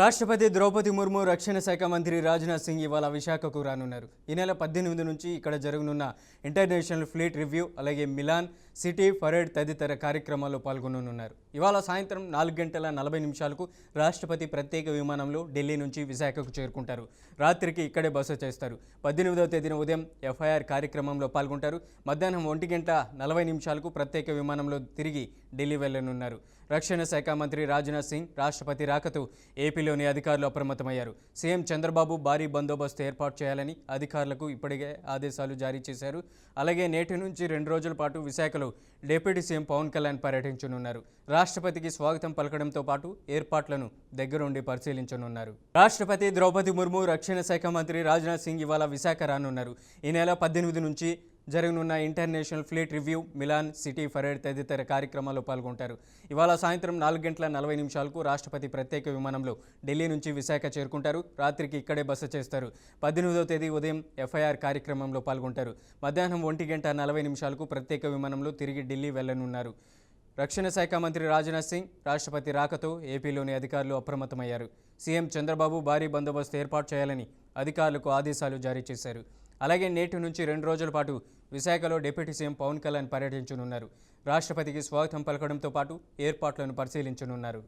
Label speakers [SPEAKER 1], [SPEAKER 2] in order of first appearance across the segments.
[SPEAKER 1] రాష్ట్రపతి ద్రౌపది ముర్ము రక్షణ శాఖ మంత్రి రాజ్నాథ్ సింగ్ ఇవాళ విశాఖకు రానున్నారు. ఈ నెల 18 నుంచి ఇక్కడ జరగనున్న ఇంటర్నేషనల్ ఫ్లీట్ రివ్యూ అలాగే మిలాన్ సిటీ పరేడ్ తదితర కార్యక్రమాల్లో పాల్గొననున్నారు. ఇవాళ సాయంత్రం 4:40 రాష్ట్రపతి ప్రత్యేక విమానంలో ఢిల్లీ నుంచి విశాఖకు చేరుకుంటారు. రాత్రికి ఇక్కడే బస చేస్తారు. 18వ తేదీన ఉదయం ఎఫ్ఐఆర్ కార్యక్రమంలో పాల్గొంటారు. మధ్యాహ్నం 1:40 ప్రత్యేక విమానంలో తిరిగి ఢిల్లీ వెళ్లనున్నారు. రక్షణ శాఖ మంత్రి రాజ్నాథ్ సింగ్ రాష్ట్రపతి రాకతో ఏపీలోని అధికారులు అప్రమత్తమయ్యారు. సీఎం చంద్రబాబు భారీ బందోబస్తు ఏర్పాటు చేయాలని అధికారులకు ఇప్పటికే ఆదేశాలు జారీ చేశారు. అలాగే నేటి నుంచి 2 రోజుల పాటు విశాఖలో డిప్యూటీ సీఎం పవన్ కళ్యాణ్ పర్యటించనున్నారు. రాష్ట్రపతికి స్వాగతం పలకడంతో పాటు ఏర్పాట్లను దగ్గరుండి పరిశీలించనున్నారు. రాష్ట్రపతి ద్రౌపది ముర్ము రక్షణ శాఖ మంత్రి రాజ్నాథ్ సింగ్ ఇవాళ విశాఖ రానున్నారు. ఈ నెల 18 నుంచి జరగనున్న international fleet review, Milan city parade తదితర కార్యక్రమాల్లో పాల్గొంటారు. ఇవాళ సాయంత్రం 4:40 రాష్ట్రపతి ప్రత్యేక విమానంలో ఢిల్లీ నుంచి విశాఖ చేరుకుంటారు. రాత్రికి ఇక్కడే బస చేస్తారు. 18వ తేదీ ఉదయం ఎఫ్ఐఆర్ కార్యక్రమంలో పాల్గొంటారు. మధ్యాహ్నం 1:40 ప్రత్యేక విమానంలో తిరిగి ఢిల్లీ వెళ్లనున్నారు. రక్షణ శాఖ మంత్రి రాజ్నాథ్ సింగ్ రాష్ట్రపతి రాకతో ఏపీలోని అధికారులు అప్రమత్తమయ్యారు. సీఎం చంద్రబాబు భారీ బందోబస్తు ఏర్పాటు చేయాలని అధికారులకు ఆదేశాలు జారీ చేశారు. అలాగే నేటి నుంచి 2 రోజుల పాటు విశాఖలో డిప్యూటీ సీఎం పవన్ కళ్యాణ్ పర్యటించనున్నారు. రాష్ట్రపతికి స్వాగతం పలకడంతో పాటు ఏర్పాట్లను పరిశీలించనున్నారు.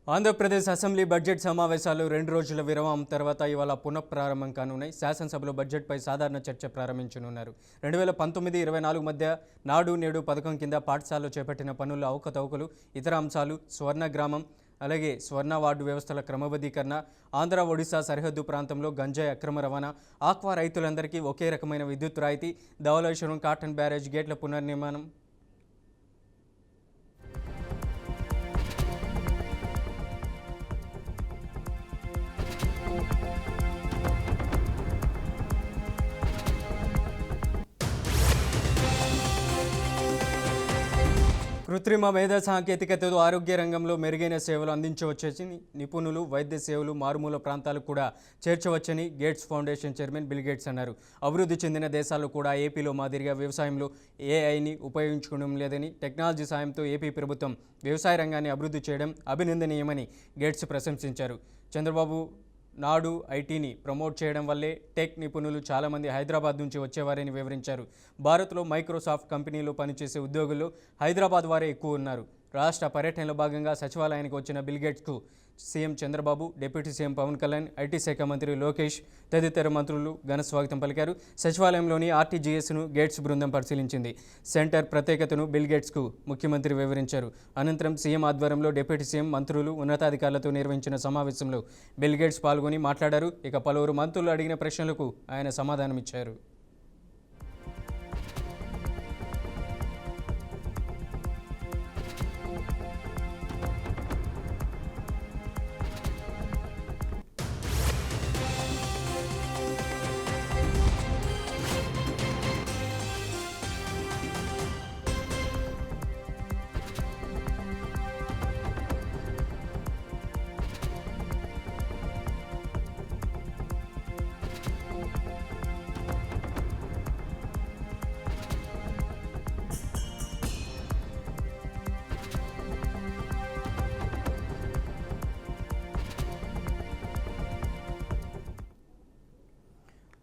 [SPEAKER 1] ఆంధ్రప్రదేశ్ అసెంబ్లీ బడ్జెట్ సమావేశాలు 2 రోజుల విరామం తర్వాత ఇవాళ పునఃప్రారంభం కానున్నాయి. శాసనసభలో బడ్జెట్పై సాధారణ చర్చ ప్రారంభించనున్నారు. 2019-24 మధ్య నాడు నేడు పథకం కింద పాఠశాలలో చేపట్టిన పనుల అవకతవకలు, ఇతర అంశాలు, స్వర్ణ గ్రామం అలాగే స్వర్ణ వార్డు వ్యవస్థల క్రమబద్ధీకరణ, ఆంధ్ర ఒడిశా సరిహద్దు ప్రాంతంలో గంజాయి అక్రమ రవాణా, ఆక్వా రైతులందరికీ ఒకే రకమైన విద్యుత్ రాయితీ, ధవళేశ్వరం కాటన్ బ్యారేజ్ గేట్ల పునర్నిర్మాణం, కృత్రిమ మేధా సాంకేతికతతో ఆరోగ్య రంగంలో మెరుగైన సేవలు అందించవచ్చని నిపుణులు, వైద్య సేవలు మారుమూల ప్రాంతాలకు కూడా చేర్చవచ్చని Gates foundation chairman Bill Gates అన్నారు. అభివృద్ధి చెందిన దేశాల్లో కూడా ఏపీలో మాదిరిగా వ్యవసాయంలో ఏఐని ఉపయోగించుకోవడం లేదని, టెక్నాలజీ సాయంతో ఏపీ ప్రభుత్వం వ్యవసాయ రంగాన్ని అభివృద్ధి చేయడం అభినందనీయమని గేట్స్ ప్రశంసించారు. చంద్రబాబు నాడు ఐటీని ప్రమోట్ చేయడం వల్లే టెక్ నిపుణులు చాలామంది హైదరాబాద్ నుంచి వచ్చేవారని వివరించారు. భారత్లో మైక్రోసాఫ్ట్ కంపెనీలో పనిచేసే ఉద్యోగుల్లో హైదరాబాద్ వారే ఎక్కువ ఉన్నారు. రాష్ట్ర పర్యటనలో భాగంగా సచివాలయానికి వచ్చిన బిల్ గేట్స్కు CM Chandrababu, deputy CM Pawan Kalyan, IT శాఖ మంత్రి లోకేష్ తదితర మంత్రులు ఘన స్వాగతం పలికారు. సచివాలయంలోని ఆర్టీజీఎస్ను గేట్స్ బృందం పరిశీలించింది. సెంటర్ ప్రత్యేకతను బిల్ గేట్స్కు ముఖ్యమంత్రి వివరించారు. అనంతరం సీఎం ఆధ్వర్యంలో డిప్యూటీ సీఎం, మంత్రులు, ఉన్నతాధికారులతో నిర్వహించిన సమావేశంలో బిల్ గేట్స్ పాల్గొని మాట్లాడారు. ఇక పలువురు మంత్రులు అడిగిన ప్రశ్నలకు ఆయన సమాధానమిచ్చారు.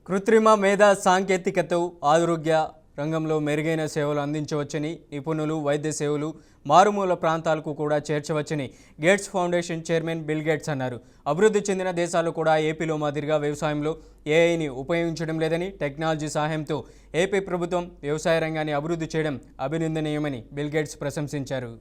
[SPEAKER 1] కృత్రిమ మేధా సాంకేతికతతో ఆరోగ్య రంగంలో మెరుగైన సేవలు అందించవచ్చని, నిపుణులు, వైద్య సేవలు మారుమూల ప్రాంతాలకు కూడా చేర్చవచ్చని Gates foundation chairman Bill Gates అన్నారు. అభివృద్ధి చెందిన దేశాలు కూడా ఏపీలో మాదిరిగా వ్యవసాయంలో ఏఐని ఉపయోగించడం లేదని, టెక్నాలజీ సహాయంతో ఏపీ ప్రభుత్వం వ్యవసాయ రంగాన్ని అభివృద్ధి చేయడం అభినందనీయమని బిల్ గేట్స్ ప్రశంసించారు.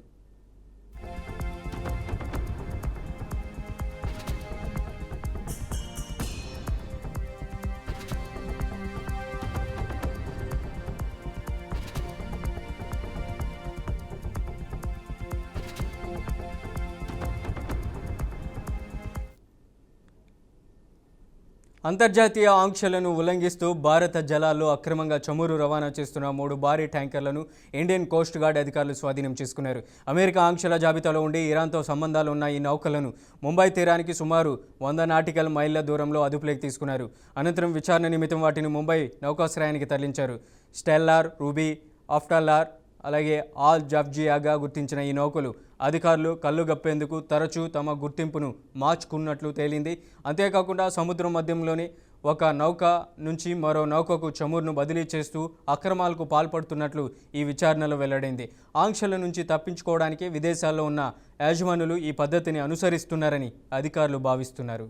[SPEAKER 1] అంతర్జాతీయ ఆంక్షలను ఉల్లంఘిస్తూ భారత జలాల్లో అక్రమంగా చమురు రవాణా చేస్తున్న 3 భారీ ట్యాంకర్లను ఇండియన్ కోస్ట్ గార్డ్ అధికారులు స్వాధీనం చేసుకున్నారు. అమెరికా ఆంక్షల జాబితాలో ఉండి ఇరాన్తో సంబంధాలు ఉన్న ఈ నౌకలను ముంబై తీరానికి సుమారు 100 నాటికల్ మైళ్ళ దూరంలో అదుపులోకి తీసుకున్నారు. అనంతరం విచారణ నిమిత్తం వాటిని ముంబై నౌకాశ్రయానికి తరలించారు. స్టెల్లార్, రూబీ, ఆఫ్టాలార్, అలాగే ఆల్ జఫ్జియాగా గుర్తించిన ఈ నౌకలు అధికారులు కళ్ళుగప్పేందుకు తరచూ తమ గుర్తింపును మార్చుకున్నట్లు తేలింది. అంతేకాకుండా సముద్రం మధ్యంలోని ఒక నౌక నుంచి మరో నౌకకు చమురును బదిలీ చేస్తూ అక్రమాలకు పాల్పడుతున్నట్లు ఈ విచారణలో వెల్లడైంది. ఆంక్షల నుంచి తప్పించుకోవడానికి విదేశాల్లో ఉన్న యాజమానులు ఈ పద్ధతిని అనుసరిస్తున్నారని అధికారులు భావిస్తున్నారు.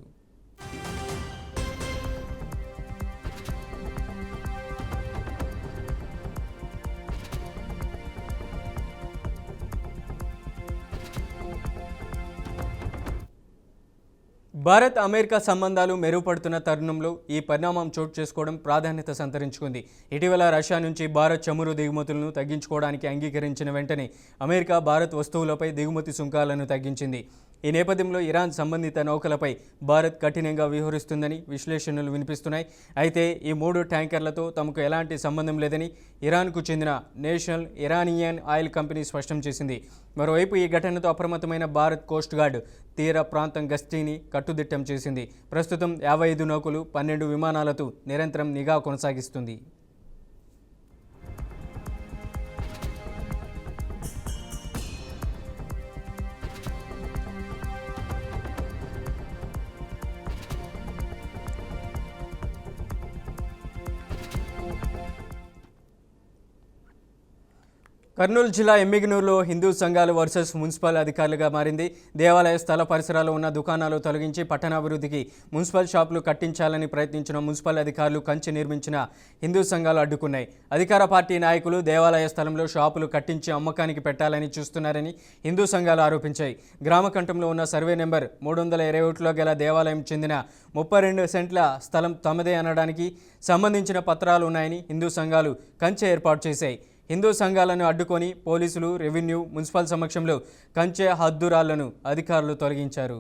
[SPEAKER 1] భారత్ అమెరికా సంబంధాలు మెరుగుపడుతున్న తరుణంలో ఈ పరిణామం చోటు చేసుకోవడం ప్రాధాన్యత సంతరించుకుంది. ఇటీవల రష్యా నుంచి భారత్ చమురు దిగుమతులను తగ్గించుకోవడానికి అంగీకరించిన వెంటనే అమెరికా భారత్ వస్తువులపై దిగుమతి సుంకాలను తగ్గించింది. ఈ నేపథ్యంలో ఇరాన్ సంబంధిత నౌకలపై భారత్ కఠినంగా వ్యవహరిస్తుందని విశ్లేషణలు వినిపిస్తున్నాయి. అయితే ఈ 3 ట్యాంకర్లతో తమకు ఎలాంటి సంబంధం లేదని ఇరాన్కు చెందిన నేషనల్ ఇరానియన్ ఆయిల్ కంపెనీ స్పష్టం చేసింది. మరోవైపు ఈ ఘటనతో అప్రమత్తమైన భారత్ కోస్ట్ గార్డ్ తీర ప్రాంతం గస్తీని కట్టుదిట్టం చేసింది. ప్రస్తుతం 55 నౌకలు 12 విమానాలతో నిరంతరం నిఘా కొనసాగిస్తుంది. కర్నూలు జిల్లా ఎమ్మిగనూరులో హిందూ సంఘాలు వర్సెస్ మున్సిపల్ అధికారులుగా మారింది. దేవాలయ స్థల పరిసరాల్లో ఉన్న దుకాణాలు తొలగించి పట్టణాభివృద్ధికి మున్సిపల్ షాపులు కట్టించాలని ప్రయత్నించిన మున్సిపల్ అధికారులు కంచె నిర్మించిన హిందూ సంఘాలు అడ్డుకున్నాయి. అధికార పార్టీ నాయకులు దేవాలయ స్థలంలో షాపులు కట్టించి అమ్మకానికి పెట్టాలని చూస్తున్నారని హిందూ సంఘాలు ఆరోపించాయి. గ్రామకంఠంలో ఉన్న సర్వే నెంబర్ 321లో గల దేవాలయం చెందిన 32 సెంట్ల స్థలం తమదే అనడానికి సంబంధించిన పత్రాలు ఉన్నాయని హిందూ సంఘాలు కంచె ఏర్పాటు చేశాయి. హిందూ సంఘాలను అడ్డుకొని పోలీసులు, రెవెన్యూ, మున్సిపల్ సమక్షంలో కంచె హద్దురాళ్లను అధికారులు తొలగించారు.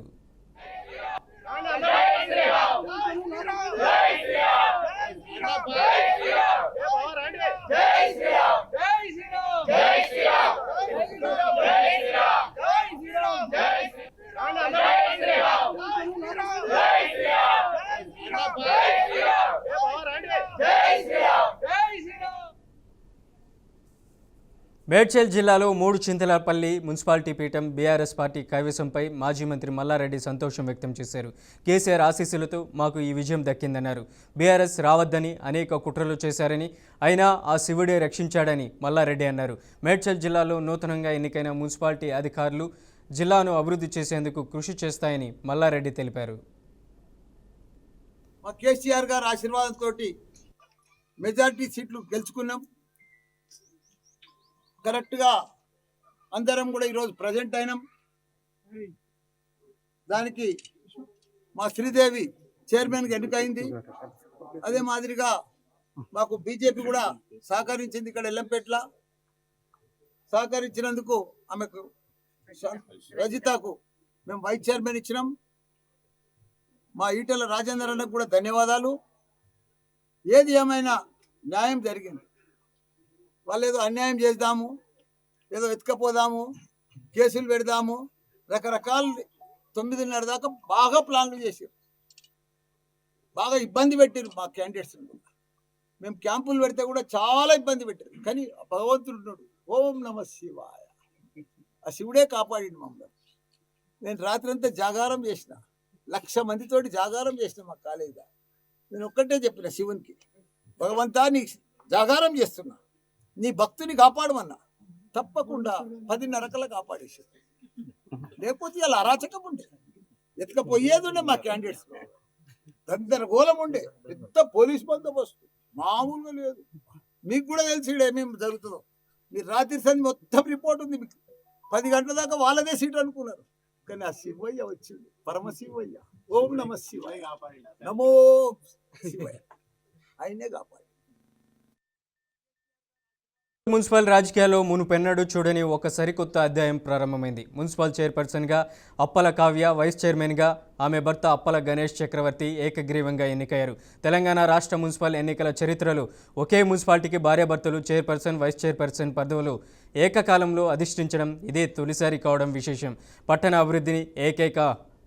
[SPEAKER 1] మేడ్చల్ జిల్లాలో 3 చింతలపల్లి మున్సిపాలిటీ పీఠం బీఆర్ఎస్ పార్టీ కైవసంపై మాజీ మంత్రి మల్లారెడ్డి సంతోషం వ్యక్తం చేశారు. కేసీఆర్ ఆశీస్సులతో మాకు ఈ విజయం దక్కిందన్నారు. బీఆర్ఎస్ రావద్దని అనేక కుట్రలు చేశారని, అయినా ఆ శివుడే రక్షించాడని మల్లారెడ్డి అన్నారు. మేడ్చల్ జిల్లాలో నూతనంగా ఎన్నికైన మున్సిపాలిటీ అధికారులు జిల్లాను అభివృద్ధి చేసేందుకు కృషి చేస్తాయని మల్లారెడ్డి తెలిపారు.
[SPEAKER 2] కేసీఆర్ గారి ఆశీర్వాదంతో మెజారిటీ సీట్లు గెలుచుకున్నాం. కరెక్ట్గా అందరం కూడా ఈరోజు ప్రజెంట్ అయినాం. దానికి మా శ్రీదేవి చైర్మన్గా ఎన్నికైంది. అదే మాదిరిగా మాకు బీజేపీ కూడా సహకరించింది. ఇక్కడ ఎల్లంపేటలో సహకరించినందుకు ఆమెకు రజితకు మేము వైస్ చైర్మన్ ఇచ్చినాం. మా ఈటెల రాజేందర్ అన్నకు కూడా ధన్యవాదాలు. ఏది ఏమైనా న్యాయం జరిగింది. వాళ్ళు ఏదో అన్యాయం చేద్దాము, ఏదో ఎత్తుకపోదాము, కేసులు పెడదాము, రకరకాల 9:30 దాకా బాగా ప్లాన్లు చేసారు. బాగా ఇబ్బంది పెట్టారు మా క్యాండిడేట్స్. మేము క్యాంపులు పెడితే కూడా చాలా ఇబ్బంది పెట్టారు. కానీ భగవంతుడు ఓం నమ శివాయ, ఆ శివుడే కాపాడింది మమ్మల్ని. నేను రాత్రి అంతా జాగారం చేసిన, 1,00,000 మందితోటి జాగారం చేసిన మా కాలేజీలో. నేను ఒక్కటే చెప్పిన శివునికి, భగవంతా నీ జాగారం చేస్తున్నా, నీ భక్తుని కాపాడమన్నా. తప్పకుండా 10:30 కాపాడేసి, లేకపోతే అలా అరాచకం ఉండే, ఎత్తుకపోయేది ఉండే మా క్యాండిడేట్స్. గందరగోళం ఉండే, పెద్ద పోలీస్ బందోబస్తు మామూలుగా లేదు. మీకు కూడా తెలిసి ఏమేమి జరుగుతుందో. మీరు రాత్రి సంది మొత్తం రిపోర్ట్ ఉంది మీకు. 10 గంటల దాకా వాళ్ళదే సీట్ అనుకున్నారు. కానీ ఆ శివయ్య వచ్చింది, పరమశివయ్య. ఓం నమ శివయ్య, నమో శివయ్య, ఆయనే కాపాడు.
[SPEAKER 1] మున్సిపల్ రాజకీయాల్లో మునుపెన్నడూ చూడని ఒక సరికొత్త అధ్యాయం ప్రారంభమైంది. మున్సిపల్ చైర్పర్సన్గా అప్పల కావ్య, వైస్ చైర్మన్గా ఆమె భర్త అప్పల గణేష్ చక్రవర్తి ఏకగ్రీవంగా ఎన్నికయ్యారు. తెలంగాణ రాష్ట్ర మున్సిపల్ ఎన్నికల చరిత్రలో ఒకే మున్సిపాలిటీకి భార్యాభర్తలు చైర్పర్సన్, వైస్ చైర్పర్సన్ పదవులు ఏకకాలంలో అధిష్ఠించడం ఇదే తొలిసారి కావడం విశేషం. పట్టణ అభివృద్ధిని ఏకైక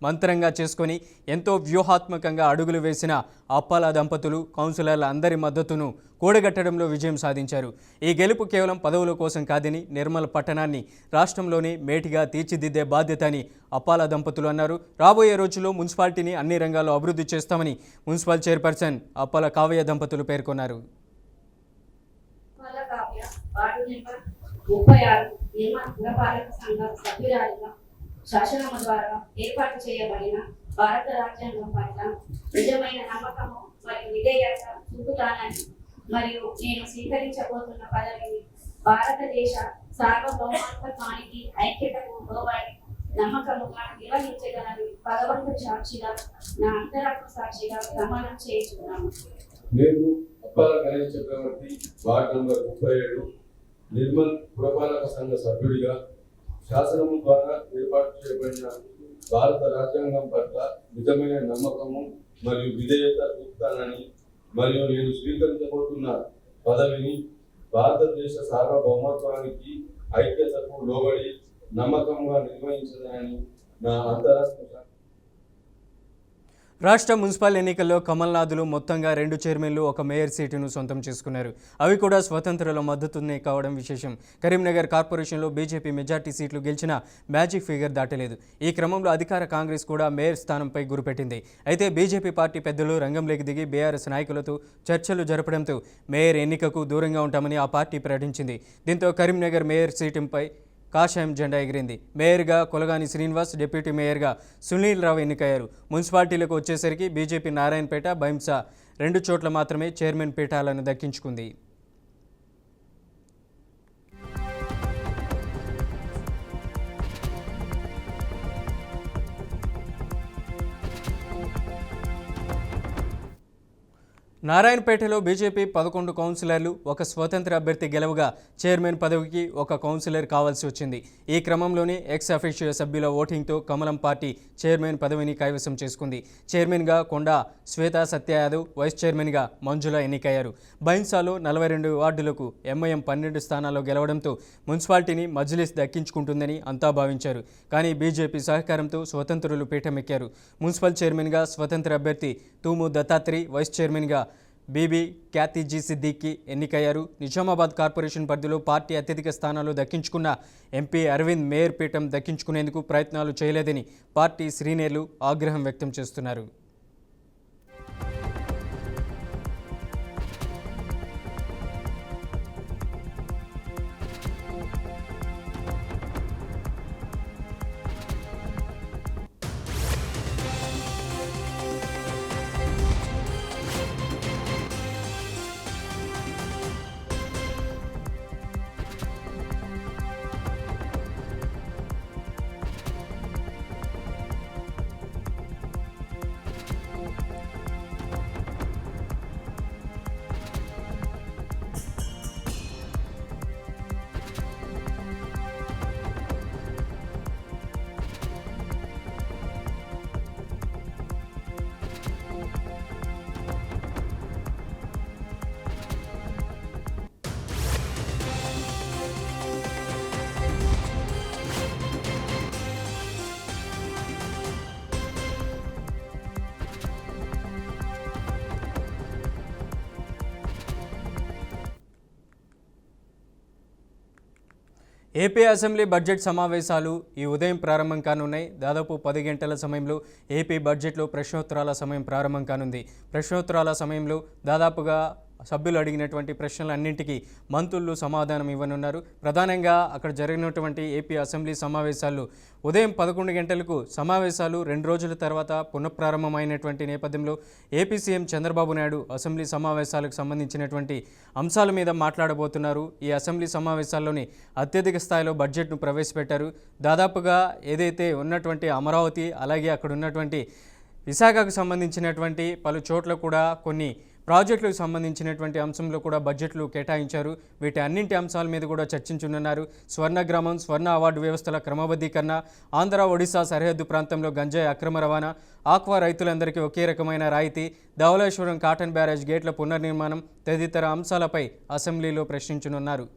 [SPEAKER 1] మంత్రంగా చేసుకొని ఎంతో వ్యూహాత్మకంగా అడుగులు వేసిన అప్పాల దంపతులు కౌన్సిలర్ల అందరి మద్దతును కూడగట్టడంలో విజయం సాధించారు. ఈ గెలుపు కేవలం పదవుల కోసం కాదని నిర్మల్ పట్టణాన్ని రాష్ట్రంలోనే మేటిగా తీర్చిదిద్దే బాధ్యత అని అప్పాల దంపతులు అన్నారు. రాబోయే రోజుల్లో మున్సిపాలిటీని అన్ని రంగాల్లో అభివృద్ధి చేస్తామని మున్సిపల్ చైర్పర్సన్ అప్పాల కావ్య దంపతులు పేర్కొన్నారు.
[SPEAKER 3] 36 నిర్మల్ పురపాలక సంఘ సభ్యురాలిగా శాసనము ద్వారా ఏర్పాటు చేయబడిన భారత రాజ్యాంగం పట్ల నిజమైన నమ్మకము మరియు విధేయత చూపుతానని మరియు నేను స్వీకరించబోతున్న పదవిని భారతదేశ సార్వభౌమత్వానికి ఐక్యతకు లోబడి నమ్మకముగా నిర్వహించగలని భగవంతుడి సాక్షిగా నా అంతరాత్మ సాక్షిగా ప్రమాణం చేయించుకున్నాను.
[SPEAKER 4] నేను అప్పాల గణేష్ చక్రవర్తి వార్డు నంబర్ 37 నిర్మల్ పురపాలక సంఘ సభ్యుడిగా శాసనము ద్వారా ఏర్పాటు చేయబడిన భారత రాజ్యాంగం పట్ల నిజమైన నమ్మకము మరియు విధేయత చూపుతానని మరియు నేను స్వీకరించబోతున్న పదవిని భారతదేశ సార్వభౌమత్వానికి ఐక్యతకు లోబడి నమ్మకంగా నిర్వహించదని నా అంతరాత్మ.
[SPEAKER 1] రాష్ట్ర మున్సిపల్ ఎన్నికల్లో కమల్నాథులు మొత్తంగా 2 చైర్మన్లు, 1 మేయర్ సీటును సొంతం చేసుకున్నారు. అవి కూడా స్వతంత్రుల మద్దతునే కావడం విశేషం. కరీంనగర్ కార్పొరేషన్లో బీజేపీ మెజార్టీ సీట్లు గెలిచిన మ్యాజిక్ ఫిగర్ దాటలేదు. ఈ క్రమంలో అధికార కాంగ్రెస్ కూడా మేయర్ స్థానంపై గురిపెట్టింది. అయితే బీజేపీ పార్టీ పెద్దలు రంగంలోకి దిగి బీఆర్ఎస్ నాయకులతో చర్చలు జరపడంతో మేయర్ ఎన్నికకు దూరంగా ఉంటామని ఆ పార్టీ ప్రకటించింది. దీంతో కరీంనగర్ మేయర్ సీటుపై కాషాయం జెండా ఎగిరింది. మేయర్గా కొలగాని శ్రీనివాస్, డిప్యూటీ మేయర్గా సునీల్ రావు ఎన్నికయ్యారు. మున్సిపాలిటీలకు వచ్చేసరికి బీజేపీ నారాయణపేట, బైంసా 2 చోట్ల మాత్రమే చైర్మన్ పీఠాలను దక్కించుకుంది. నారాయణపేటలో బీజేపీ 11 కౌన్సిలర్లు, 1 స్వతంత్ర అభ్యర్థి గెలవగా చైర్మన్ పదవికి 1 కౌన్సిలర్ కావాల్సి వచ్చింది. ఈ క్రమంలోనే ఎక్స్ అఫీషియో సభ్యుల ఓటింగ్తో కమలం పార్టీ చైర్మన్ పదవిని కైవసం చేసుకుంది. చైర్మన్గా కొండా శ్వేతా సత్య యాదవ్, వైస్ చైర్మన్గా మంజుల ఎన్నికయ్యారు. బైన్సాలో 42 వార్డులకు ఎంఐఎం 12 స్థానాల్లో గెలవడంతో మున్సిపాలిటీని మజ్లిస్ దక్కించుకుంటుందని అంతా భావించారు. కానీ బీజేపీ సహకారంతో స్వతంత్రులు పీఠమెక్కారు. మున్సిపల్ చైర్మన్గా స్వతంత్ర అభ్యర్థి తూము దత్తాత్రి, వైస్ చైర్మన్గా బీబీ ఖ్యాతిజీ సిద్దికి ఎన్నికయ్యారు. నిజామాబాద్ కార్పొరేషన్ పరిధిలో పార్టీ అత్యధిక స్థానాలు దక్కించుకున్న ఎంపీ అరవింద్ మేయర్ పీఠం దక్కించుకునేందుకు ప్రయత్నాలు చేయలేదని పార్టీ శ్రీనేర్లు ఆగ్రహం వ్యక్తం చేస్తున్నారు. ఏపీ అసెంబ్లీ బడ్జెట్ సమావేశాలు ఈ ఉదయం ప్రారంభం కానున్నాయి. దాదాపు 10 గంటల సమయంలో ఏపీ బడ్జెట్లో ప్రశ్నోత్తరాల సమయం ప్రారంభం కానుంది. ప్రశ్నోత్తరాల సమయంలో దాదాపుగా సభ్యులు అడిగినటువంటి ప్రశ్నలన్నింటికీ మంత్రులు సమాధానం ఇవ్వనున్నారు. ప్రధానంగా అక్కడ జరిగినటువంటి ఏపీ అసెంబ్లీ సమావేశాలు ఉదయం 11 గంటలకు సమావేశాలు 2 రోజుల తర్వాత పునఃప్రారంభమైనటువంటి నేపథ్యంలో AP CM Chandrababu Naidu assembly సమావేశాలకు సంబంధించినటువంటి అంశాల మీద మాట్లాడబోతున్నారు. ఈ అసెంబ్లీ సమావేశాల్లోని అత్యధిక స్థాయిలో బడ్జెట్ను ప్రవేశపెట్టారు. దాదాపుగా ఏదైతే ఉన్నటువంటి అమరావతి అలాగే అక్కడ ఉన్నటువంటి విశాఖకు సంబంధించినటువంటి పలు చోట్ల కూడా కొన్ని ప్రాజెక్టులకు సంబంధించినటువంటి అంశంలో కూడా బడ్జెట్లు కేటాయించారు. వీటి అన్నింటి అంశాల మీద కూడా చర్చించనున్నారు. స్వర్ణగ్రామం, స్వర్ణ అవార్డు వ్యవస్థల క్రమబద్ధీకరణ, ఆంధ్ర ఒడిశా సరిహద్దు ప్రాంతంలో గంజాయి అక్రమ రవాణా, ఆక్వా రైతులందరికీ ఒకే రకమైన రాయితీ, ధవళేశ్వరం కాటన్ బ్యారేజ్ గేట్ల పునర్నిర్మాణం తదితర అంశాలపై అసెంబ్లీలో ప్రశ్నించనున్నారు.